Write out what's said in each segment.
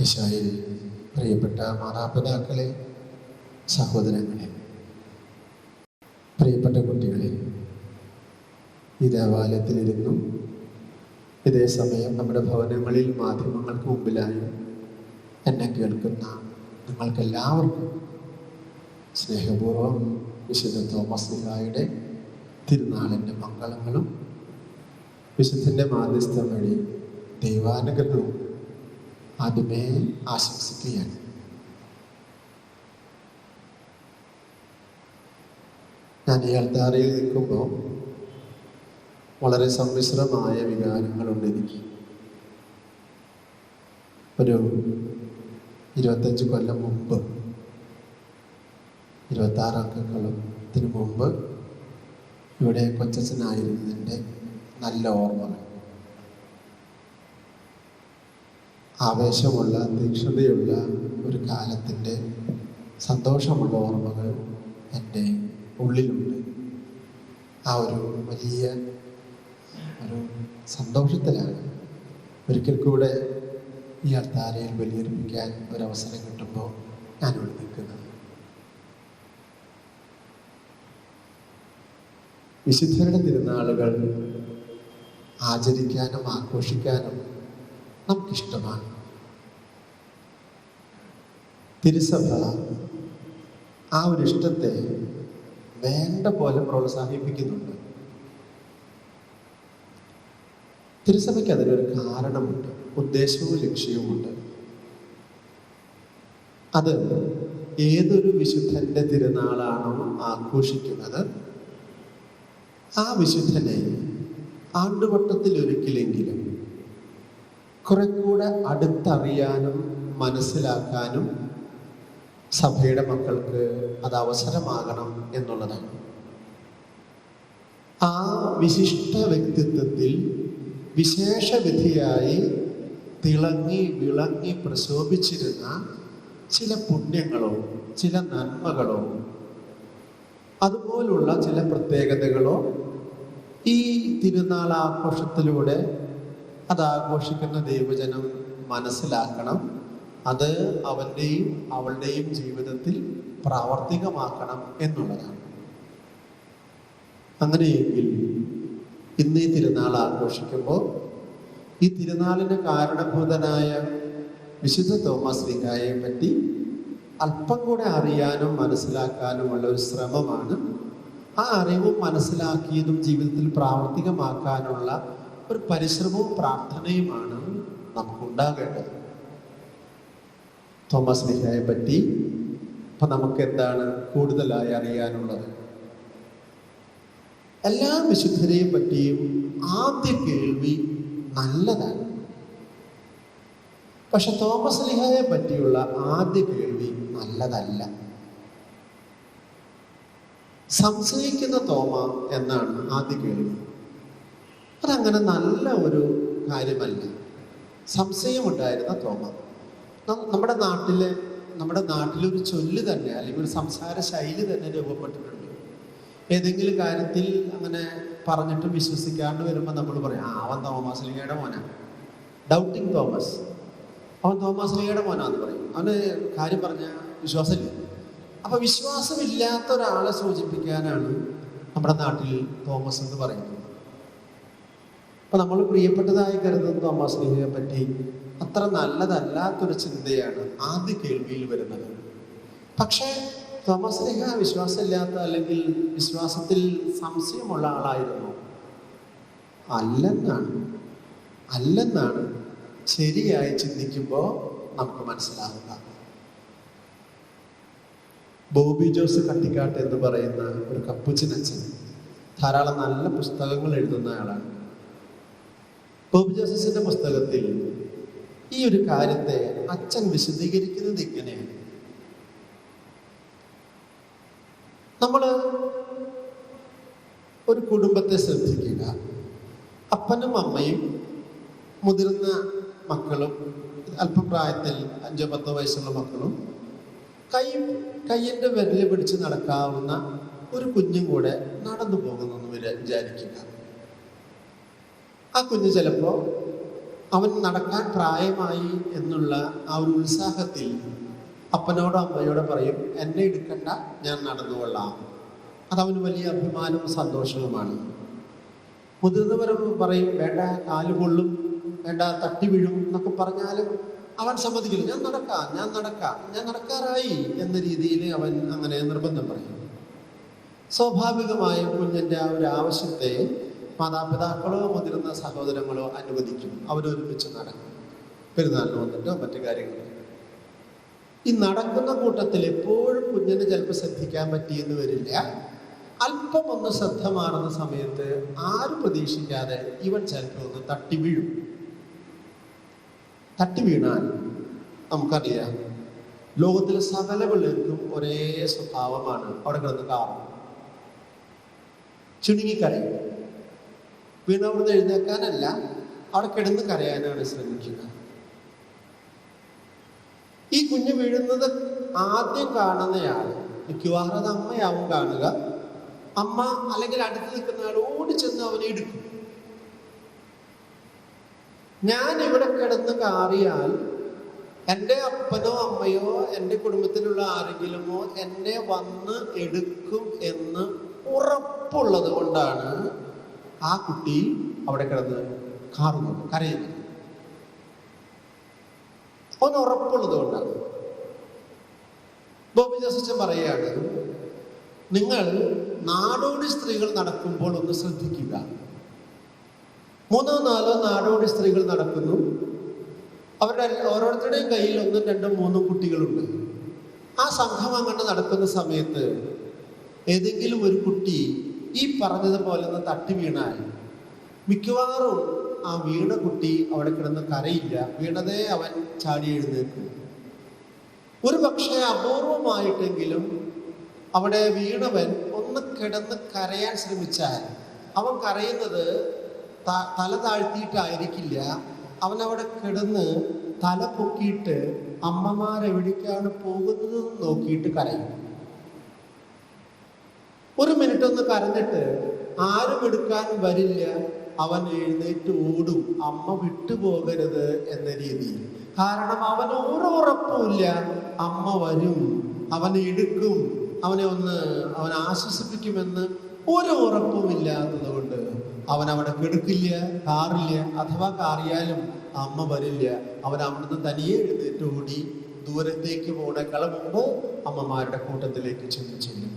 ഈശോയിൽ പ്രിയപ്പെട്ട മാതാപിതാക്കളെ, സഹോദരങ്ങളെ, പ്രിയപ്പെട്ട കുട്ടികളെ, ഈ ദേവാലയത്തിലിരുന്നും ഇതേ സമയം നമ്മുടെ ഭവനങ്ങളിൽ മാധ്യമങ്ങൾക്ക് മുമ്പിലായി എന്നെ കേൾക്കുന്ന നിങ്ങൾക്കെല്ലാവർക്കും സ്നേഹപൂർവ്വം വിശുദ്ധ തോമസ് ലീഹായുടെ തിരുനാളിൻ്റെ മംഗളങ്ങളും വിശുദ്ധൻ്റെ മാധ്യസ്ഥം വഴി ദൈവാനുഗ്രഹവും ആദ്യമേ ആശംസിക്കുകയാണ്. ഞാൻ ഈ അൾത്താരയിൽ നിൽക്കുമ്പോൾ വളരെ സമ്മിശ്രമായ വികാരങ്ങളുണ്ട് എനിക്ക്. ഒരു 25 കൊല്ലം മുമ്പ്, 26 അംഗത്തിന് മുമ്പ് ഇവിടെ കൊച്ചച്ഛനായിരുന്നതിൻ്റെ നല്ല ഓർമ്മകൾ, ആവേശമുള്ള തീക്ഷ്ണതയുള്ള ഒരു കാലത്തിൻ്റെ സന്തോഷമുള്ള ഓർമ്മകൾ എൻ്റെ ഉള്ളിലുണ്ട്. ആ ഒരു വലിയ ഒരു സന്തോഷത്തിലാണ് ഒരിക്കൽ കൂടെ ഈ അൾത്താരയിൽ ബലിയർപ്പിക്കാൻ ഒരവസരം കിട്ടുമ്പോൾ ഞാനിവിടെ നിൽക്കുന്നത്. വിശുദ്ധരുടെ തിരുനാളുകൾ ആചരിക്കാനും ആഘോഷിക്കാനും നമുക്കിഷ്ടമാണ്. തിരുസഭ ആ ഒരു ഇഷ്ടത്തെ വേണ്ട പോലെ പ്രോത്സാഹിപ്പിക്കുന്നുണ്ട്. തിരുസഭയ്ക്ക് അതിനൊരു കാരണമുണ്ട്, ഉദ്ദേശവും ലക്ഷ്യവുമുണ്ട്. അത് ഏതൊരു വിശുദ്ധന്റെ തിരുനാളാണോ ആഘോഷിക്കുന്നത്, ആ വിശുദ്ധനെ ആണ്ടുവട്ടത്തിൽ ഒരിക്കലെങ്കിലും കുറെ കൂടെ അടുത്തറിയാനും മനസ്സിലാക്കാനും സഭയുടെ മക്കൾക്ക് അത് അവസരമാകണം എന്നുള്ളതാണ്. ആ വിശിഷ്ട വ്യക്തിത്വത്തിൽ വിശേഷവിധിയായി തിളങ്ങി വിളങ്ങി പ്രശോഭിച്ചിരുന്ന ചില പുണ്യങ്ങളോ ചില നന്മകളോ അതുപോലുള്ള ചില പ്രത്യേകതകളോ ഈ തിരുനാൾ ആഘോഷത്തിലൂടെ അത് ആഘോഷിക്കുന്ന ദൈവജനം മനസ്സിലാക്കണം. അത് അവൻ്റെയും അവളുടെയും ജീവിതത്തിൽ പ്രാവർത്തികമാക്കണം എന്നുള്ളതാണ്. അങ്ങനെയെങ്കിൽ ഇന്ന് ഈ തിരുനാൾ ആഘോഷിക്കുമ്പോൾ ഈ തിരുനാളിന് കാരണഭൂതനായ വിശുദ്ധ തോമസ് ലീഹായെ പറ്റി അല്പം കൂടെ അറിയാനും മനസ്സിലാക്കാനുമുള്ള ഒരു ശ്രമമാണ്. ആ അറിവും മനസ്സിലാക്കിയതും ജീവിതത്തിൽ പ്രാവർത്തികമാക്കാനുള്ള ഒരു പരിശ്രമവും പ്രാർത്ഥനയുമാണ് നമുക്കുണ്ടാകേണ്ടത്. തോമസ് ലീഹായെ പറ്റി ഇപ്പം നമുക്ക് എന്താണ് കൂടുതലായി അറിയാനുള്ളത്? എല്ലാ വിശുദ്ധരെയും പറ്റിയും ആദ്യ കേൾവി നല്ലതാണ്. പക്ഷെ തോമസ് ലീഹായെ പറ്റിയുള്ള ആദ്യ കേൾവി നല്ലതല്ല. സംശയിക്കുന്ന തോമ എന്നാണ് ആദ്യ കേൾവി. അതങ്ങനെ നല്ല ഒരു കാര്യമല്ല. സംശയമുണ്ടായിരുന്ന തോമ. നമ്മുടെ നാട്ടിലൊരു ചൊല്ല് തന്നെ, അല്ലെങ്കിൽ ഒരു സംസാര ശൈലി തന്നെ രൂപപ്പെട്ടിട്ടുണ്ട്. ഏതെങ്കിലും കാര്യത്തിൽ അങ്ങനെ പറഞ്ഞിട്ട് വിശ്വസിക്കാണ്ട് വരുമ്പോൾ നമ്മൾ പറയും, അവൻ തോമസ് ലീഹയുടെ മോനാണ്, ഡൗട്ടിങ് തോമസ്, അവൻ തോമസ് ലീഹയുടെ മോനാന്ന് പറയും. അവന് കാര്യം പറഞ്ഞാൽ വിശ്വാസമില്ല. അപ്പൊ വിശ്വാസമില്ലാത്ത ഒരാളെ സൂചിപ്പിക്കാനാണ് നമ്മുടെ നാട്ടിൽ തോമസ് എന്ന് പറയുന്നത്. അപ്പൊ നമ്മൾ പ്രിയപ്പെട്ടതായി കരുതുന്ന തോമസ് ലീഹയെ പറ്റി അത്ര നല്ലതല്ലാത്തൊരു ചിന്തയാണ് ആദ്യ കേൾവിയിൽ വരുന്നത്. പക്ഷേ തോമസ് ലീഹ വിശ്വാസമില്ലാത്ത അല്ലെങ്കിൽ വിശ്വാസത്തിൽ സംശയമുള്ള ആളായിരുന്നു അല്ലെന്നാണ് ശരിയായി ചിന്തിക്കുമ്പോൾ നമുക്ക് മനസ്സിലാവുക. ബോബി ജോസ് കട്ടിക്കാട്ട് എന്ന് പറയുന്ന ഒരു കപ്പുച്ചിനച്ഛൻ ധാരാളം നല്ല പുസ്തകങ്ങൾ എഴുതുന്ന ആളാണ്. ബോബി ജോസഫിന്റെ പുസ്തകത്തിൽ ഈ ഒരു കാര്യത്തെ അച്ഛൻ വിശദീകരിക്കുന്നത് ഇങ്ങനെയാണ്. നമ്മൾ ഒരു കുടുംബത്തെ ശ്രദ്ധിക്കുക. അപ്പനും അമ്മയും മുതിർന്ന മക്കളും അല്പപ്രായത്തിൽ 5-10 വയസ്സുള്ള മക്കളും കയ്യിൻ്റെ വിരല് പിടിച്ച് നടക്കാവുന്ന ഒരു കുഞ്ഞും കൂടെ നടന്നു പോകുന്നെന്ന് വിചാരിക്കുക. ആ കുഞ്ഞ് ചിലപ്പോൾ അവൻ നടക്കാൻ പ്രായമായി എന്നുള്ള ആ ഒരു ഉത്സാഹത്തിൽ അപ്പനോടോ അമ്മയോടോ പറയും, എന്നെ എടുക്കണ്ട, ഞാൻ നടന്നുകൊള്ളാം. അതവന് വലിയ അഭിമാനവും സന്തോഷവുമാണ്. മുതിർന്നവർ പറയും, വേണ്ട, കാല് പൊള്ളും, വേണ്ട, തട്ടി വീഴും എന്നൊക്കെ പറഞ്ഞാലും അവൻ സമ്മതിക്കില്ല. ഞാൻ നടക്കാറായി എന്ന രീതിയിൽ അവൻ അങ്ങനെ നിർബന്ധം പറയും. സ്വാഭാവികമായും കുഞ്ഞിൻ്റെ ആ ഒരു ആവശ്യത്തെ മാതാപിതാക്കളോ മുതിർന്ന സഹോദരങ്ങളോ അനുവദിക്കും. അവരൊരുമിച്ച് നടക്കും, പെരുന്നാളിന് വന്നിട്ടോ മറ്റു കാര്യങ്ങളോ. ഈ നടക്കുന്ന കൂട്ടത്തിൽ എപ്പോഴും കുഞ്ഞിന് ചിലപ്പോൾ ശ്രദ്ധിക്കാൻ പറ്റിയെന്ന് വരില്ല. അല്പം ഒന്ന് ശ്രദ്ധ മാറുന്ന സമയത്ത് ആരും പ്രതീക്ഷിക്കാതെ ഇവൻ ചിലപ്പോൾ ഒന്ന് തട്ടി വീഴും. തട്ടി വീണാൽ നമുക്കറിയാം, ലോകത്തിലെ സകല പിള്ളേർക്കും ഒരേ സ്വഭാവമാണ്. അവിടെ കിടന്ന് കാറും, ചുരുങ്ങിക്കരയും. വീണവിടുന്ന് എഴുന്നേക്കാനല്ല, അവിടെ കിടന്ന് കരയാനാണ് ശ്രമിക്കുക. ഈ കുഞ്ഞ് വീഴുന്നത് ആദ്യം കാണുന്നയാൾ മിക്കവാറും അത് അമ്മയാവും കാണുക. അമ്മ അല്ലെങ്കിൽ അടുത്ത് നിൽക്കുന്ന ആൾ ഓടിച്ചെന്ന് അവനെ എടുക്കും. ഞാൻ ഇവിടെ കിടന്ന് കാറിയാൽ എൻ്റെ അപ്പനോ അമ്മയോ എൻ്റെ കുടുംബത്തിലുള്ള ആരെങ്കിലുമോ എന്നെ വന്ന് എടുക്കും എന്ന് ഉറപ്പുള്ളത് കൊണ്ടാണ് ആ കുട്ടി അവിടെ കിടന്ന് കാറുന്നത്, കരയുന്നത്. അവന് ഉറപ്പുള്ളത് കൊണ്ടാണ്. ബോബി ജോസച്ചൻ പറയുകയാണ്, നിങ്ങൾ നാടോടി സ്ത്രീകൾ നടക്കുമ്പോൾ ഒന്ന് ശ്രദ്ധിക്കുക. 3-4 നാടോടി സ്ത്രീകൾ നടക്കുന്നു. അവരുടെ ഓരോരുത്തരുടെയും കയ്യിൽ 1, 2, 3 കുട്ടികളുണ്ട്. ആ സംഘം അങ്ങനെ നടക്കുന്ന സമയത്ത് ഏതെങ്കിലും ഒരു കുട്ടി ഈ പറഞ്ഞതുപോലെ ഒന്ന് തട്ടി വീണാൽ മിക്കവാറും ആ വീണ കുട്ടി അവിടെ കിടന്ന് കരയില്ല. വീണതേ അവൻ ചാടി എഴുന്നേക്കും. ഒരു പക്ഷേ അപൂർവമായിട്ടെങ്കിലും അവിടെ വീണവൻ ഒന്ന് കിടന്ന് കരയാൻ ശ്രമിച്ചാൽ അവൻ കരയുന്നത് തല താഴ്ത്തിയിട്ടായിരിക്കില്ല. അവനവിടെ കിടന്ന് തല പൊക്കിയിട്ട് അമ്മമാരെവിടേക്കാണ് പോകുന്നത് നോക്കിയിട്ട് കരയും. 1 മിനിറ്റ് ഒന്ന് കരഞ്ഞിട്ട് ആരും എടുക്കാൻ വരില്ല, അവൻ എഴുന്നേറ്റ് ഓടും, അമ്മ വിട്ടുപോകരുത് എന്ന രീതിയിൽ. കാരണം അവന് ഒരു ഉറപ്പുമില്ല, അമ്മ വരും, അവനെ എടുക്കും, അവൻ ആശ്വസിപ്പിക്കുമെന്ന് ഒരു ഉറപ്പുമില്ലാത്തത് കൊണ്ട് അവൻ അവിടെ കിടക്കില്ല, കാറില്ല. അഥവാ കാറിയാലും അമ്മ വരില്ല. അവൻ അവിടുന്ന് തനിയെ എഴുന്നേറ്റ് ഓടി ദൂരത്തേക്ക് പോണേക്കാൾ മുമ്പ് അമ്മമാരുടെ കൂട്ടത്തിലേക്ക് ചെല്ലും.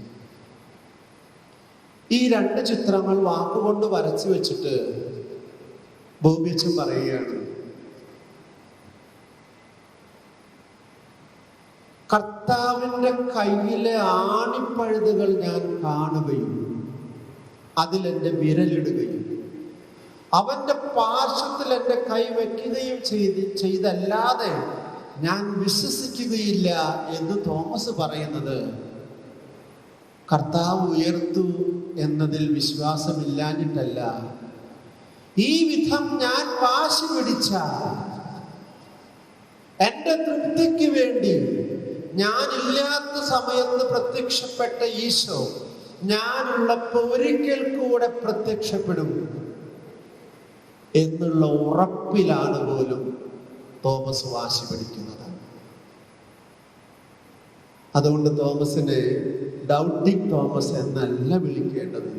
ഈ 2 ചിത്രങ്ങൾ വാക്കുകൊണ്ട് വരച്ചു വെച്ചിട്ട് ബോബിയച്ചൻ പറയുകയാണ്, കർത്താവിൻ്റെ കയ്യിലെ ആണിപ്പഴുതുകൾ ഞാൻ കാണുകയും അതിലെൻ്റെ വിരലിടുകയും അവൻ്റെ പാർശ്വത്തിൽ എൻ്റെ കൈ വയ്ക്കുകയും ചെയ്തല്ലാതെ ഞാൻ വിശ്വസിക്കുകയില്ല എന്ന് തോമസ് പറയുന്നത് കർത്താവ് ഉയർത്തു എന്നതിൽ വിശ്വാസമില്ലാഞ്ഞിട്ടല്ല. ഈ വിധം ഞാൻ വാശി പിടിച്ച എൻ്റെ തൃപ്തിക്ക് വേണ്ടി ഞാനില്ലാത്ത സമയത്ത് പ്രത്യക്ഷപ്പെട്ട ഈശോ ഞാനുള്ളപ്പോൾ ഒരിക്കൽ കൂടെ പ്രത്യക്ഷപ്പെടും എന്നുള്ള ഉറപ്പിലാണ് പോലും തോമസ് വാശി പിടിക്കുന്നത്. അതുകൊണ്ട് തോമസിനെ ഡൗട്ടിങ് തോമസ് എന്നല്ല വിളിക്കേണ്ടത്.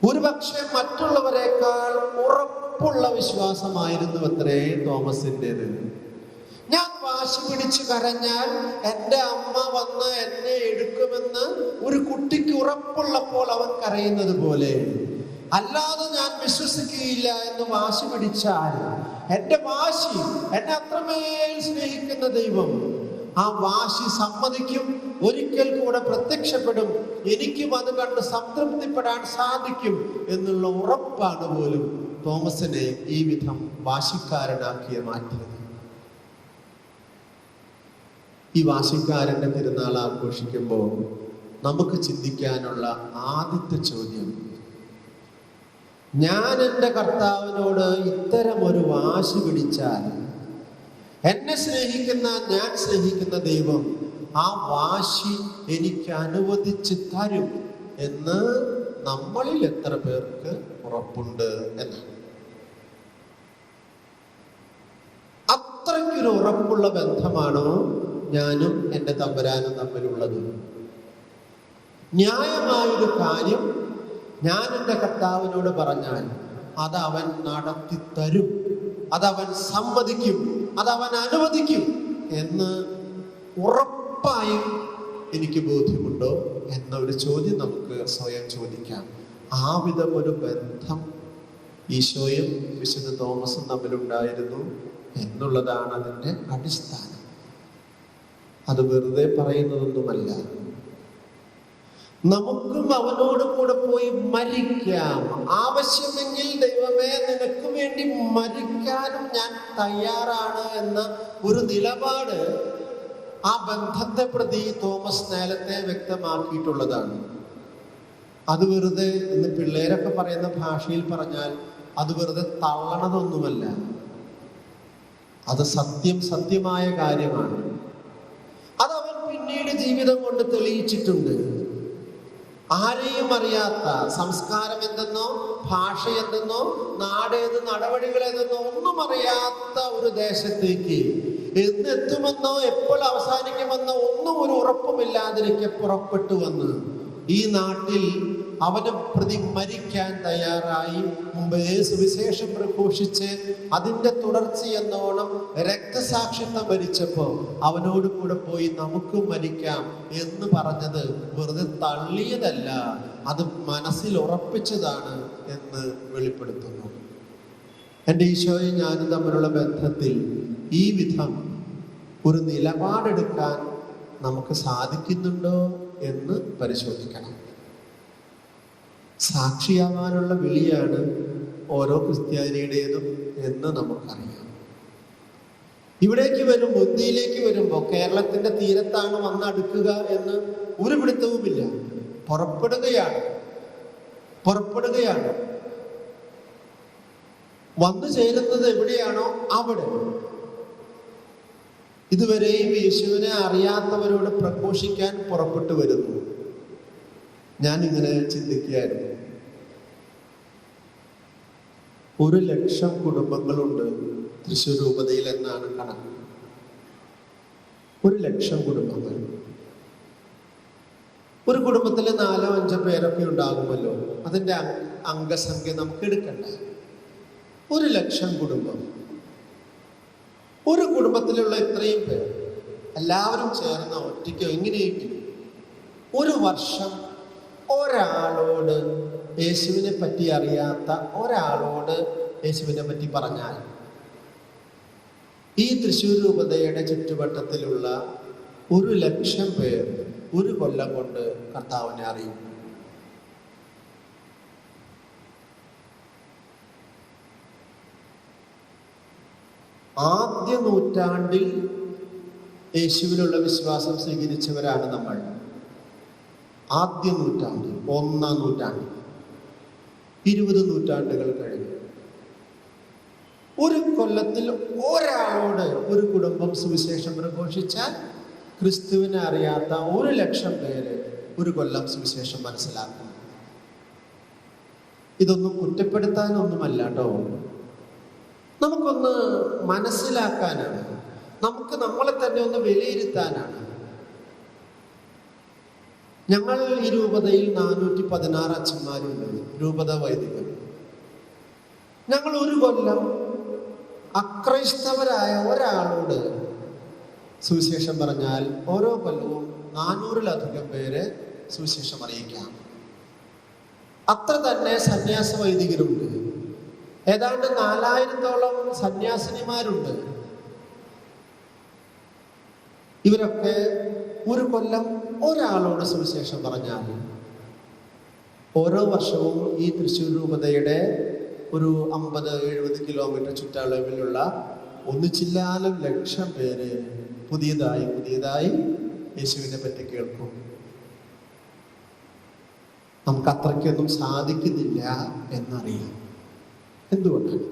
ഒരുപക്ഷെ മറ്റുള്ളവരെക്കാൾ ഉറപ്പുള്ള വിശ്വാസമായിരുന്നു അത്രേ തോമസിൻ്റെത്. ഞാൻ വാശി പിടിച്ച് കരഞ്ഞാൽ എൻ്റെ അമ്മ വന്ന് എന്നെ എടുക്കുമെന്ന് ഒരു കുട്ടിക്ക് ഉറപ്പുള്ളപ്പോൾ അവൻ കരയുന്നത് പോലെ, അല്ലാതെ ഞാൻ വിശ്വസിക്കുകയില്ല എന്ന് വാശി പിടിച്ചാൽ എൻ്റെ വാശി, എന്നെ അത്രമേൽ സ്നേഹിക്കുന്ന ദൈവം ആ വാശി സമ്മതിക്കും, ഒരിക്കൽ കൂടെ പ്രത്യക്ഷപ്പെടും, എനിക്കും അത് കണ്ട് സംതൃപ്തിപ്പെടാൻ സാധിക്കും എന്നുള്ള ഉറപ്പാണ് പോലും തോമസിനെ ഈ വിധം വാശിക്കാരനാക്കിയ മാറ്റിയത്. ഈ വാശിക്കാരൻ്റെ തിരുനാൾ ആഘോഷിക്കുമ്പോൾ നമുക്ക് ചിന്തിക്കാനുള്ള ആദ്യത്തെ ചോദ്യം, ഞാൻ എൻ്റെ കർത്താവിനോട് ഇത്തരം ഒരു വാശി പിടിച്ചാൽ എന്നെ സ്നേഹിക്കുന്ന, ഞാൻ സ്നേഹിക്കുന്ന ദൈവം ആ വാശി എനിക്ക് അനുവദിച്ച് തരും എന്ന് നമ്മളിൽ എത്ര പേർക്ക് ഉറപ്പുണ്ട് എന്നാണ്. ഒരു ഉറപ്പുള്ള ബന്ധമാണോ ഞാനും എൻ്റെ തമ്പുരാനും തമ്മിലുള്ളത്? ന്യായമായൊരു കാര്യം ഞാൻ എൻ്റെ കർത്താവിനോട് പറഞ്ഞാൽ അതവൻ നടത്തി തരും, അതവൻ സമ്മതിക്കും, അതവൻ അനുവദിക്കും എന്ന് ഉറപ്പായും എനിക്ക് ബോധ്യമുണ്ടോ എന്നൊരു ചോദ്യം നമുക്ക് സ്വയം ചോദിക്കാം. ആ വിധം ഒരു ബന്ധം ഈശോയും വിശുദ്ധ തോമസും തമ്മിലുണ്ടായിരുന്നു എന്നുള്ളതാണ് അതിൻ്റെ അടിസ്ഥാനം. അത് വെറുതെ പറയുന്നതൊന്നുമല്ല. നമുക്കും അവനോട് കൂടെ പോയി മരിക്കാം, ആവശ്യമെങ്കിൽ ദൈവമേ നിനക്ക് വേണ്ടി മരിക്കാനും ഞാൻ തയ്യാറാണ് എന്ന ഒരു നിലപാട് ആ ബന്ധത്തെ പ്രതി തോമസ് നേരത്തെ വ്യക്തമാക്കിയിട്ടുള്ളതാണ്. അത് വെറുതെ ഇന്ന് പിള്ളേരൊക്കെ പറയുന്ന ഭാഷയിൽ പറഞ്ഞാൽ അത് വെറുതെ തള്ളണതൊന്നുമല്ല. അത് സത്യമായ കാര്യമാണ്. അതവൻ പിന്നീട് ജീവിതം കൊണ്ട് തെളിയിച്ചിട്ടുണ്ട്. ആരെയും അറിയാത്ത, സംസ്കാരം എന്തെന്നോ ഭാഷ എന്തെന്നോ നാടേത് നടപടികൾ ഏതെന്നോ ഒന്നും അറിയാത്ത ഒരു ദേശത്തേക്ക് എന്നെത്തുമെന്നോ എപ്പോൾ അവസാനിക്കുമെന്നോ ഒന്നും ഒരു ഉറപ്പുമില്ലാതിരിക്കെ പുറപ്പെട്ടു വന്ന് ഈ നാട്ടിൽ അവനെ പ്രതി മരിക്കാൻ തയ്യാറായി മുമ്പേ സുവിശേഷം പ്രഘോഷിച്ച് അതിൻ്റെ തുടർച്ചയെന്നോണം രക്തസാക്ഷിത്വം വരിച്ചപ്പോൾ അവനോട് കൂടെ പോയി നമുക്ക് മരിക്കാം എന്ന് പറഞ്ഞത് വെറുതെ തള്ളിയതല്ല, അത് മനസ്സിൽ ഉറപ്പിച്ചതാണ് എന്ന് വെളിപ്പെടുത്തുന്നു. എൻ്റെ ഈശോയെ ഞാനും തമ്മിലുള്ള ബന്ധത്തിൽ ഈ വിധം ഒരു നിലപാടെടുക്കാൻ നമുക്ക് സാധിക്കുന്നുണ്ടോ എന്ന് പരിശോധിക്കണം. സാക്ഷിയാവാനുള്ള വിളിയാണ് ഓരോ ക്രിസ്ത്യാനിയുടേതും എന്ന് നമുക്കറിയാം. ഇവിടേക്ക് വരുമ്പോൾ, ബുദ്ധിയിലേക്ക് വരുമ്പോൾ കേരളത്തിന്റെ തീരത്താണ് വന്നടുക്കുക എന്ന് ഒരു പിടുത്തവുമില്ല. പുറപ്പെടുകയാണ്. വന്നു ചേരുന്നത് എവിടെയാണോ അവിടെ. ഇതുവരെയും യേശുവിനെ അറിയാത്തവരോട് പ്രഘോഷിക്കാൻ പുറപ്പെട്ടു വരുന്നു. ഞാൻ ഇങ്ങനെ ചിന്തിക്കുകയായിരുന്നു, 1,00,000 കുടുംബങ്ങളുണ്ട് തൃശ്ശൂർ രൂപതയിൽ എന്നാണ് കണക്ക്. 1,00,000 കുടുംബങ്ങൾ. ഒരു കുടുംബത്തിൽ 4-5 പേരൊക്കെ ഉണ്ടാകുമല്ലോ. അതിൻ്റെ അംഗസംഖ്യ നമുക്ക് എടുക്കണ്ട. 1,00,000 കുടുംബം. ഒരു കുടുംബത്തിലുള്ള ഇത്രയും പേർ എല്ലാവരും ചേർന്ന ഒറ്റയ്ക്കോ എങ്ങനെയെങ്കിലും ഒരു വർഷം ഒരാളോട് യേശുവിനെ പറ്റി അറിയാത്ത ഒരാളോട് യേശുവിനെ പറ്റി പറഞ്ഞാൽ ഈ തൃശ്ശൂർ രൂപതയുടെ ചുറ്റുവട്ടത്തിലുള്ള 1,00,000 പേർ ഒരു കൊല്ലം കൊണ്ട് കർത്താവിനെ അറിയും. ആദ്യ നൂറ്റാണ്ടിൽ യേശുവിലുള്ള വിശ്വാസം സ്വീകരിച്ചവരാണ് നമ്മൾ. ആദ്യ നൂറ്റാണ്ട്, 1-ാം നൂറ്റാണ്ട്, 20 നൂറ്റാണ്ടുകൾ കഴിഞ്ഞു. ഒരു കൊല്ലത്തിൽ ഒരാളോട് ഒരു കുടുംബം സുവിശേഷം പ്രഘോഷിച്ചാൽ ക്രിസ്തുവിനെ അറിയാത്ത 1,00,000 പേര് ഒരു കൊല്ലം സുവിശേഷം മനസ്സിലാക്കും. ഇതൊന്നും കുറ്റപ്പെടുത്താനൊന്നുമല്ല കേട്ടോ, നമുക്കൊന്ന് മനസ്സിലാക്കാനാണ്, നമുക്ക് നമ്മളെ തന്നെ ഒന്ന് വിലയിരുത്താനാണ്. ഞങ്ങൾ ഈ രൂപതയിൽ 416 അച്ഛന്മാരുണ്ട്, രൂപത വൈദികർ. ഞങ്ങൾ ഒരു കൊല്ലം അക്രൈസ്തവരായ ഒരാളോട് സുവിശേഷം പറഞ്ഞാൽ ഓരോ കൊല്ലവും 400-ലധികം പേരെ സുവിശേഷം അറിയിക്കാം. അത്ര തന്നെ സന്യാസ വൈദികരുണ്ട്. ഏതാണ്ട് 4000-ഓളം സന്യാസിനിമാരുണ്ട്. ഇവരൊക്കെ ഒരു കൊല്ലം ഒരാളോട് സുവിശേഷം പറഞ്ഞാൽ ഓരോ വർഷവും ഈ തൃശ്ശൂർ രൂപതയുടെ ഒരു 50-70 കിലോമീറ്റർ ചുറ്റളവിലുള്ള 1,00,000 പേര് പുതിയതായി യേശുവിനെ പറ്റി കേൾക്കും. നമുക്ക് അത്രയ്ക്കൊന്നും സാധിക്കുന്നില്ല എന്നറിയാം. എന്തുകൊണ്ടാണ്?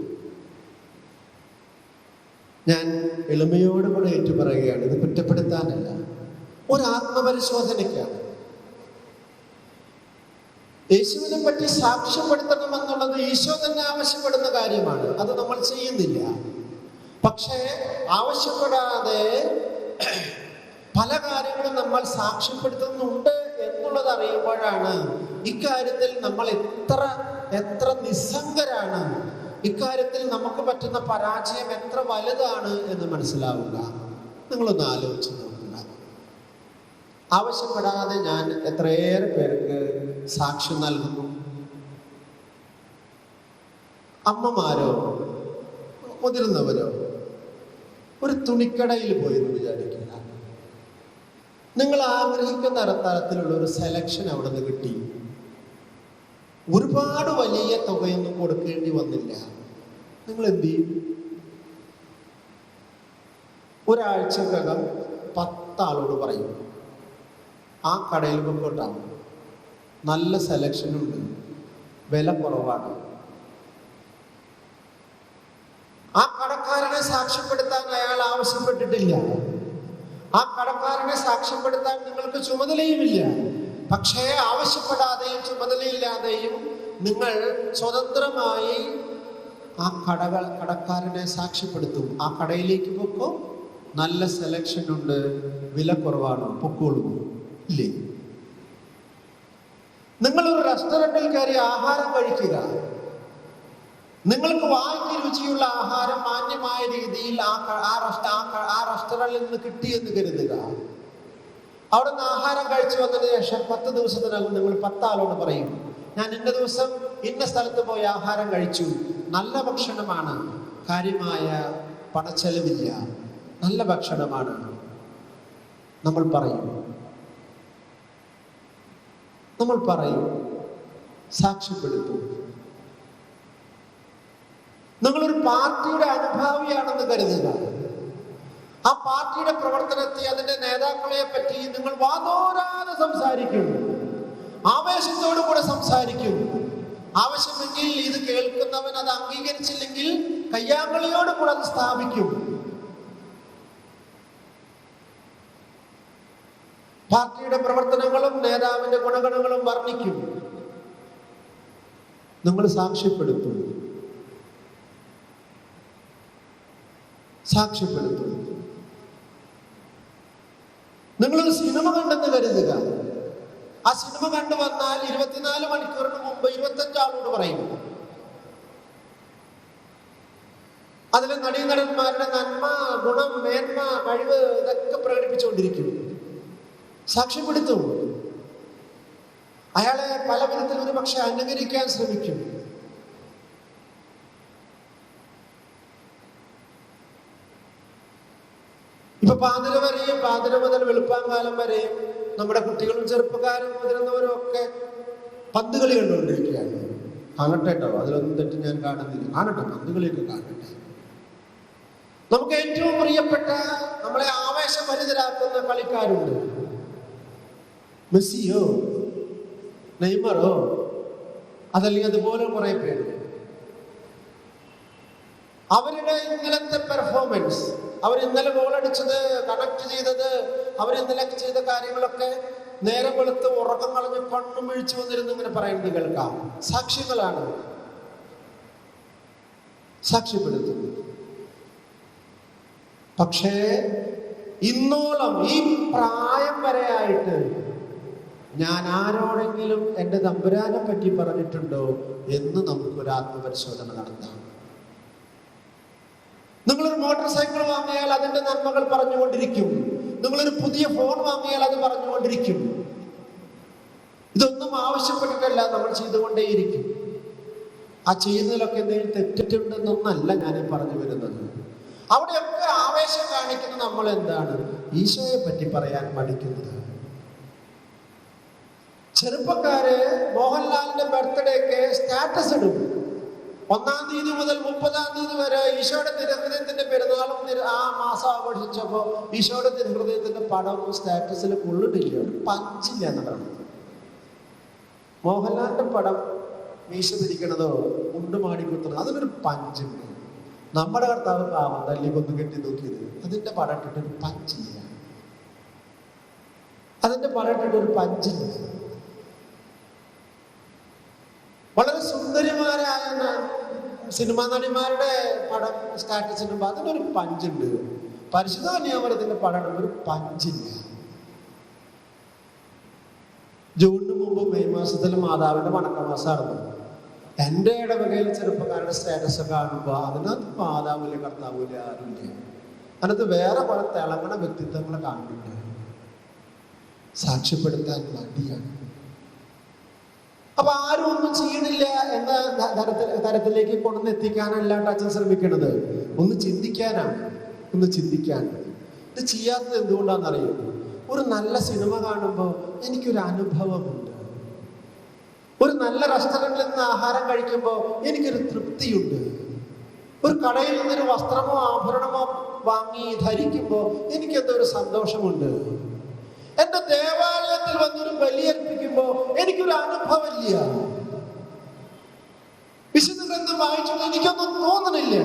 ഞാൻ എളിമയോടുകൂടെ ഏറ്റു പറയുകയാണ്, ഇത് കുറ്റപ്പെടുത്താനല്ല, ഒരു ആത്മപരിശോധനയ്ക്കാണ്. യേശുവിനെ പറ്റി സാക്ഷ്യപ്പെടുത്തണം എന്നുള്ളത് ഈശോ തന്നെ ആവശ്യപ്പെടുന്ന കാര്യമാണ്. അത് നമ്മൾ ചെയ്യുന്നില്ല. പക്ഷേ ആവശ്യപ്പെടാതെ പല കാര്യങ്ങളും നമ്മൾ സാക്ഷ്യപ്പെടുത്തുന്നുണ്ട് എന്നുള്ളത് അറിയുമ്പോഴാണ് ഇക്കാര്യത്തിൽ നമ്മൾ എത്ര നിസ്സംഗരാണ്, ഇക്കാര്യത്തിൽ നമുക്ക് പറ്റുന്ന പരാജയം എത്ര വലുതാണ് എന്ന് മനസ്സിലാവുക. നിങ്ങളൊന്ന് ആലോചിച്ച് നോക്കുക. ആവശ്യപ്പെടാതെ ഞാൻ എത്രയേറെ പേർക്ക് സാക്ഷ്യം നൽകുന്നു. അമ്മമാരോ മുതിർന്നവരോ ഒരു തുണിക്കടയിൽ പോയി എന്ന് വിചാരിക്കുക. നിങ്ങൾ ആഗ്രഹിക്കുന്ന തരത്തിലുള്ള ഒരു സെലക്ഷൻ അവിടെ നിന്ന് കിട്ടി. ഒരുപാട് വലിയ തുകയൊന്നും കൊടുക്കേണ്ടി വന്നില്ല. നിങ്ങൾ എന്ത് ചെയ്യും? ഒരാഴ്ചക്കകം 10 ആളോട് പറയും, ആ കടയിൽ പോയിട്ടാണ്, നല്ല സെലക്ഷനുണ്ട്, വില കുറവാണ്. ആ കടക്കാരനെ സാക്ഷ്യപ്പെടുത്താൻ അയാൾ ആവശ്യപ്പെട്ടിട്ടില്ല. ആ കടക്കാരനെ സാക്ഷ്യപ്പെടുത്താൻ നിങ്ങൾക്ക് ചുമതലയുമില്ല. പക്ഷേ ആവശ്യപ്പെടാതെയും ചുമതലയില്ലാതെയും നിങ്ങൾ സ്വതന്ത്രമായി ആ കടക്കാരനെ സാക്ഷ്യപ്പെടുത്തും. ആ കടയിലേക്ക് പൊക്കോ, നല്ല സെലക്ഷൻ ഉണ്ട്, വില കുറവാണ്, പൊക്കോളൂ. ഇല്ലേ? നിങ്ങളൊരു റെസ്റ്റോറൻറ്റിൽ കയറി ആഹാരം കഴിക്കുക. നിങ്ങൾക്ക് വായിക്ക് രുചിയുള്ള ആഹാരം മാന്യമായ രീതിയിൽ ആ റെസ്റ്റോറൻറ്റിൽ നിന്ന് കിട്ടിയെന്ന് കരുതുക. അവിടെ നിന്ന് ആഹാരം കഴിച്ചു വന്നതിന് ശേഷം 10 ദിവസത്തിനകം നിങ്ങൾ 10 ആളോട് പറയും, ഞാൻ ഇന്ന ദിവസം ഇന്ന സ്ഥലത്ത് പോയി ആഹാരം കഴിച്ചു, നല്ല ഭക്ഷണമാണ്, കാര്യമായ പണച്ചെലവില്ല, നല്ല ഭക്ഷണമാണ്. നമ്മൾ പറയും, സാക്ഷ്യപ്പെടുത്തും. നിങ്ങളൊരു പാർട്ടിയുടെ അനുഭാവിയാണെന്ന് കരുതുക. ആ പാർട്ടിയുടെ പ്രവർത്തനത്തെ, അതിന്റെ നേതാക്കളെ പറ്റി നിങ്ങൾ വാതോരാതെ സംസാരിക്കും, ആവേശത്തോടു കൂടെ സംസാരിക്കും. ആവശ്യമെങ്കിൽ ഇത് കേൾക്കുന്നവൻ അത് അംഗീകരിച്ചില്ലെങ്കിൽ കയ്യാങ്കളിയോട് കൂടെ അത് സ്ഥാപിക്കും. പാർട്ടിയുടെ പ്രവർത്തനങ്ങളും നേതാവിന്റെ ഗുണഗണങ്ങളും വർണ്ണിക്കും. നിങ്ങൾ സാക്ഷ്യപ്പെടുത്തും. നിങ്ങളൊരു സിനിമ കണ്ടെന്ന് കരുതുക. ആ സിനിമ കണ്ടു വന്നാൽ 24 മണിക്കൂറിന് മുമ്പ് 25 ആളോട് പറയും. അതിലെ നടീനടന്മാരുടെ നന്മ, ഗുണം, മേന്മ, കഴിവ് ഇതൊക്കെ പ്രകടിപ്പിച്ചുകൊണ്ടിരിക്കും. സാക്ഷ്യപ്പെടുത്തും. അയാളെ പല വിധത്തിൽ ഒരു പക്ഷെ അനുകരിക്കാൻ ശ്രമിക്കും. ഇപ്പൊ പാതിര മുതൽ വെളുപ്പാങ്കാലം വരെയും നമ്മുടെ കുട്ടികളും ചെറുപ്പക്കാരും മുതിർന്നവരും ഒക്കെ പന്ത് കളി കണ്ടുകൊണ്ടിരിക്കുകയാണ്. കാണട്ടെ കേട്ടോ, അതിലൊന്നും തെറ്റ് ഞാൻ കാണുന്നില്ല. കാണട്ടെ, പന്ത് കളിയൊക്കെ കാണട്ടെ. നമുക്ക് ഏറ്റവും പ്രിയപ്പെട്ട, നമ്മളെ ആവേശഭരിതരാക്കുന്ന കളിക്കാരുണ്ട്. മെസ്സിയോ നെയ്മറോ അതല്ലെങ്കിൽ അതുപോലെ കുറെ പേര്. അവരുടെ ഇന്നലത്തെ പെർഫോമൻസ്, അവർ ഇന്നലെ ഗോൾ അടിച്ചത്, കണക്ട് ചെയ്തത്, അവർ ഇന്നലെ ചെയ്ത കാര്യങ്ങളൊക്കെ നേരം വെളുത്ത് ഉറക്കം കളഞ്ഞ് കണ്ണും വീഴ്ച വന്നിരുന്നു ഇങ്ങനെ പറയുന്നത് കേൾക്കാം. സാക്ഷ്യങ്ങളാണ്, സാക്ഷ്യപ്പെടുത്തുന്നത്. പക്ഷേ ഇന്നോളം ഈ പ്രായം വരെയായിട്ട് ഞാൻ ആരോടെങ്കിലും എൻ്റെ തമ്പുരാനെ പറ്റി പറഞ്ഞിട്ടുണ്ടോ എന്ന് നമുക്കൊരു ആത്മപരിശോധന നടത്താം. നിങ്ങളൊരു മോട്ടോർ സൈക്കിൾ വാങ്ങിയാൽ അതിന്റെ നന്മകൾ പറഞ്ഞുകൊണ്ടിരിക്കും. നിങ്ങളൊരു പുതിയ ഫോൺ വാങ്ങിയാൽ അത് പറഞ്ഞുകൊണ്ടിരിക്കും. ഇതൊന്നും ആവശ്യപ്പെട്ടിട്ടല്ല, നമ്മൾ ചെയ്തുകൊണ്ടേയിരിക്കും. ആ ചെയ്യുന്നതിലൊക്കെ എന്തെങ്കിലും തെറ്റിട്ടുണ്ടെന്നൊന്നല്ല ഞാൻ പറഞ്ഞു വരുന്നത്. അവിടെയൊക്കെ ആവേശം കാണിക്കുന്ന നമ്മൾ എന്താണ്? ഈശോയെ പറ്റി പറയാൻ മടിക്കുന്നത്. ചെറുപ്പക്കാര് മോഹൻലാലിന്റെ ബർത്ത്ഡേക്ക് സ്റ്റാറ്റസ് ഇടും. 1-ാം തീയതി മുതൽ 30-ാം തീയതി വരെ ഈശോയുടെ തിരുഹൃദയത്തിന്റെ പെരുന്നാളും ആ മാസം ആഘോഷിച്ചപ്പോ ഈശോയുടെ തിരുഹൃദയത്തിന്റെ പടവും സ്റ്റാറ്റസിൽ കൊള്ളിട്ടില്ല, പഞ്ചില്ല എന്നതാണ്. മോഹൻലാലിന്റെ പടം മീശ തിരിക്കണതോ മുണ്ട് മാടിക്കുത്തുന്നത്, അതിനൊരു പഞ്ചുണ്ട്. നമ്മുടെ കർത്താവ് പാവം തല്ലി കൊന്നു കെട്ടി നോക്കിയത്, അതിന്റെ പടം ഇട്ടിട്ടൊരു പഞ്ചില്ല. അതിന്റെ പടം ഇട്ടിട്ടൊരു പഞ്ചില്ല. വളരെ സുന്ദരിമാരായ സിനിമാ നടിമാരുടെ പടം സ്റ്റാറ്റസ് ഇടുമ്പോൾ അതിനൊരു പഞ്ചുണ്ട്. പരിശുദ്ധ കന്യാമറിയത്തിന്റെ പടം ഇടുമ്പോൾ ഒരു പഞ്ചില്ല. ജൂണിന് മുമ്പ് മെയ് മാസത്തിൽ മാതാവിന്റെ വണക്കമാസമായിരുന്നു. എൻ്റെ ഇടവകയിലെ ചെറുപ്പക്കാരുടെ സ്റ്റാറ്റസ് കാണുമ്പോൾ അതിനകത്ത് മാതാവില്ല കർത്താവില്ല ആരുമില്ല. അതിനകത്ത് വേറെ കുറെ തിളങ്ങണ വ്യക്തിത്വങ്ങളെ കാണുന്നുണ്ട്. സാക്ഷ്യപ്പെടുത്താൻ മടിയാണ്. അപ്പൊ ആരും ഒന്നും ചെയ്യണില്ല എന്ന തരത്തിലേക്ക് കൊണ്ടുവന്നെത്തിക്കാനല്ല അച്ഛൻ ശ്രമിക്കണത്. ഒന്ന് ചിന്തിക്കാനാണ്. ഇത് ചെയ്യാത്തത് എന്തുകൊണ്ടാണെന്നറിയോ? ഒരു നല്ല സിനിമ കാണുമ്പോൾ എനിക്കൊരു അനുഭവമുണ്ട്. ഒരു നല്ല റെസ്റ്റോറൻറ്റിൽ നിന്ന് ആഹാരം കഴിക്കുമ്പോൾ എനിക്കൊരു തൃപ്തിയുണ്ട്. ഒരു കടയിൽ നിന്നൊരു വസ്ത്രമോ ആഭരണമോ വാങ്ങി ധരിക്കുമ്പോൾ എനിക്കെന്തോ ഒരു സന്തോഷമുണ്ട്. എന്റെ ദേവാലയത്തിൽ വന്നൊരു ബലിയർപ്പിക്കുമ്പോൾ എനിക്കൊരു അനുഭവമില്ല. വിശുദ്ധ ഗ്രന്ഥം വായിച്ചിട്ട് എനിക്കൊന്നും തോന്നണില്ല.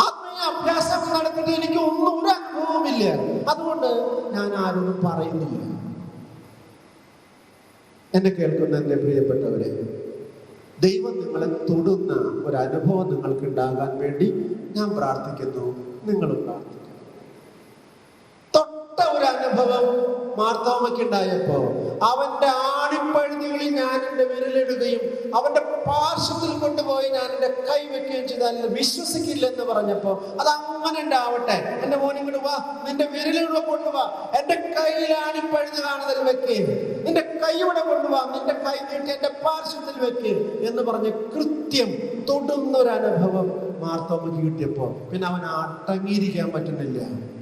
ആത്മീയ അഭ്യാസം നടത്തിയിട്ട് എനിക്ക് ഒന്നും ഒരു അനുഭവമില്ല. അതുകൊണ്ട് ഞാൻ ആരോടും പറയുന്നില്ല. എന്നെ കേൾക്കുന്ന എൻ്റെ പ്രിയപ്പെട്ടവരെ, ദൈവം നിങ്ങളെ തൊടുന്ന ഒരു അനുഭവം നിങ്ങൾക്ക് ഉണ്ടാകാൻ വേണ്ടി ഞാൻ പ്രാർത്ഥിക്കുന്നു. നിങ്ങളും പ്രാർത്ഥിക്കുന്നു. തൊട്ട ഒരു അനുഭവം മാർത്തോമയ്ക്ക് ഉണ്ടായപ്പോ അവന്റെ ആണിപ്പഴുതുകളിൽ ഞാൻ എൻ്റെ വിരലിടുകയും അവന്റെ പാർശ്വത്തിൽ കൊണ്ടുപോയി ഞാൻ എൻ്റെ കൈ വെക്കുകയും ചെയ്താൽ വിശ്വസിക്കില്ലെന്ന് പറഞ്ഞപ്പോ അത് അങ്ങനെ ഉണ്ടാവട്ടെ, എന്റെ മോനെ ഇങ്ങോട്ട് വാ, നിന്റെ വിരലിവിടെ കൊണ്ടുവാ, എന്റെ കയ്യിൽ ആണിപ്പഴുത് കാണുന്നതിൽ വെക്കുകയും നിന്റെ കൈ ഇവിടെ കൊണ്ടുവാ, നിന്റെ കൈ നീട്ടി എന്റെ പാർശ്വത്തിൽ വെക്കുകയും എന്ന് പറഞ്ഞ് കൃത്യം തൊടുന്നൊരനുഭവം മാർത്തോമയ്ക്ക് കിട്ടിയപ്പോ പിന്നെ അവൻ അടങ്ങിയിരിക്കാൻ പറ്റുന്നില്ല.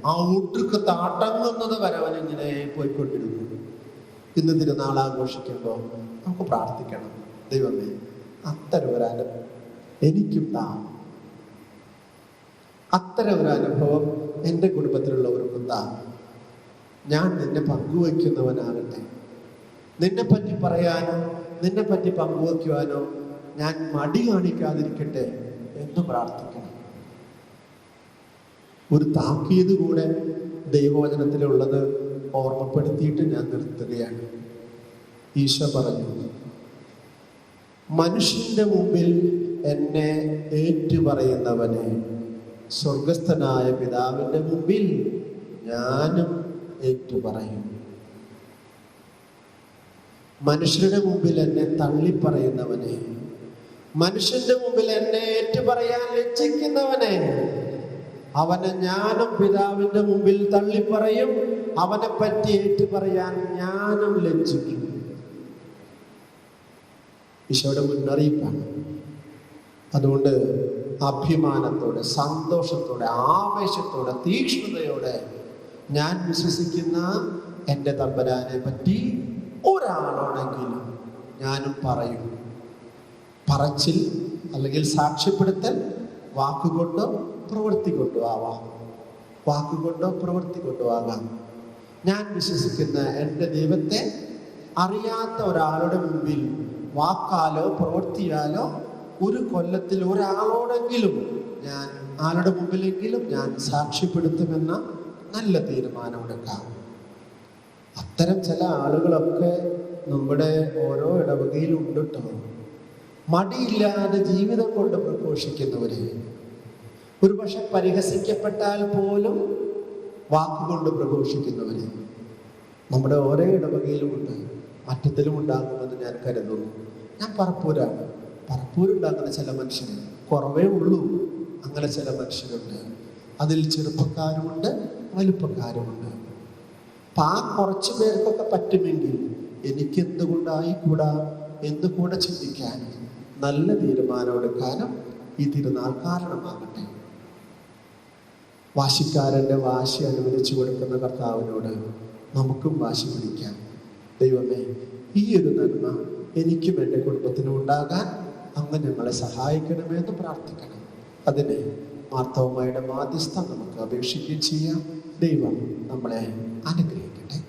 ആ ഒടുക്കത്ത് അടങ്ങുന്നത് വരെ അവൻ ഇങ്ങനെ പോയിക്കൊണ്ടിരുന്നു. ഇന്ന് തിരുനാൾ ആഘോഷിക്കുമ്പോൾ നമുക്ക് പ്രാർത്ഥിക്കണം, ദൈവമേ അത്തരം ഒരു അനുഭവം എനിക്കും താ, അത്തരം ഒരു അനുഭവം എൻ്റെ കുടുംബത്തിലുള്ളവർക്കും താ. ഞാൻ നിന്നെ പങ്കുവയ്ക്കുന്നവനാകട്ടെ. നിന്നെ പറ്റി പറയാനോ നിന്നെ പറ്റി പങ്കുവയ്ക്കുവാനോ ഞാൻ മടി കാണിക്കാതിരിക്കട്ടെ എന്ന് പ്രാർത്ഥിക്കണം. ഒരു താക്കീത് കൂടെ ദൈവവചനത്തിലുള്ളത് ഓർമ്മപ്പെടുത്തിയിട്ട് ഞാൻ നിർത്തുകയാണ്. ഈശോ പറഞ്ഞു, മനുഷ്യന്റെ മുമ്പിൽ എന്നെ ഏറ്റുപറയുന്നവനെ സ്വർഗസ്ഥനായ പിതാവിന്റെ മുമ്പിൽ ഞാനും ഏറ്റുപറയും. മനുഷ്യരുടെ മുമ്പിൽ എന്നെ തള്ളിപ്പറയുന്നവനെ, മനുഷ്യന്റെ മുമ്പിൽ എന്നെ ഏറ്റുപറയാൻ ലജ്ജിക്കുന്നവനെ, അവനെ ഞാനും പിതാവിന്റെ മുമ്പിൽ തള്ളിപ്പറയും. അവനെ പറ്റി ഏറ്റുപറയാൻ ഞാനും ലജ്ജിക്കും. ഈശോയുടെ മുന്നറിയിപ്പാണ്. അതുകൊണ്ട് അഭിമാനത്തോടെ, സന്തോഷത്തോടെ, ആവേശത്തോടെ, തീക്ഷ്ണതയോടെ ഞാൻ വിശ്വസിക്കുന്ന എൻ്റെ തമ്പുരാനെ പറ്റി ഒരാളോടെങ്കിലും ഞാനും പറയും. പറച്ചിൽ അല്ലെങ്കിൽ സാക്ഷ്യപ്പെടുത്തൽ വാക്കുകൊണ്ടോ പ്രവൃത്തി കൊണ്ടോ ആവാം. വാക്കുകൊണ്ടോ പ്രവൃത്തി കൊണ്ടോ ആകാം. ഞാൻ വിശ്വസിക്കുന്ന എൻ്റെ ദൈവത്തെ അറിയാത്ത ഒരാളുടെ മുമ്പിൽ വാക്കാലോ പ്രവൃത്തിയാലോ ഒരു കൊല്ലത്തിൽ ഒരാളോടെങ്കിലും ഞാൻ ആളുടെ മുമ്പിലെങ്കിലും ഞാൻ സാക്ഷ്യപ്പെടുത്തുമെന്ന നല്ല തീരുമാനമെടുക്കാം. അത്തരം ചില ആളുകളൊക്കെ നമ്മുടെ ഓരോ ഇടവകയിലുണ്ട് കേട്ടോ. മടിയില്ലാതെ ജീവിതം കൊണ്ട് പ്രഘോഷിക്കുന്നവര്, ഒരുപക്ഷെ പരിഹസിക്കപ്പെട്ടാൽ പോലും വാക്കുകൊണ്ട് പ്രഘോഷിക്കുന്നവര് നമ്മുടെ ഓരോ ഇടവകയിലുമുണ്ട്. മറ്റത്തിലും ഉണ്ടാകുമെന്ന് ഞാൻ കരുതുന്നു. ഞാൻ പറപ്പൂരാണ്. പറപ്പൂരുണ്ടാകുന്ന ചില മനുഷ്യര് കുറവേ ഉള്ളൂ. അങ്ങനെ ചില മനുഷ്യരുണ്ട്. അതിൽ ചെറുപ്പക്കാരുമുണ്ട്, വലുപ്പക്കാരുമുണ്ട്. അപ്പൊ ആ കുറച്ചു പേർക്കൊക്കെ പറ്റുമെങ്കിൽ എനിക്ക് എന്തുകൊണ്ടായിക്കൂടാ എന്ന് കൂടെ ചിന്തിക്കാൻ, നല്ല തീരുമാനമെടുക്കാനും ഈ തിരുനാൾ കാരണമാകട്ടെ. വാശിക്കാരൻ്റെ വാശി അനുവദിച്ചു കൊടുക്കുന്ന കർത്താവിനോട് നമുക്കും വാശി പിടിക്കാം. ദൈവമേ, ഈ ഒരു നന്മ എനിക്കും എൻ്റെ കുടുംബത്തിനും ഉണ്ടാകാൻ അങ്ങ് ഞങ്ങളെ സഹായിക്കണമേ എന്ന് പ്രാർത്ഥിക്കണം. അതിനെ മാർത്തോമായുടെ മാധ്യസ്ഥം നമുക്ക് അപേക്ഷിക്കുകയും ചെയ്യാം. ദൈവം നമ്മളെ അനുഗ്രഹിക്കട്ടെ.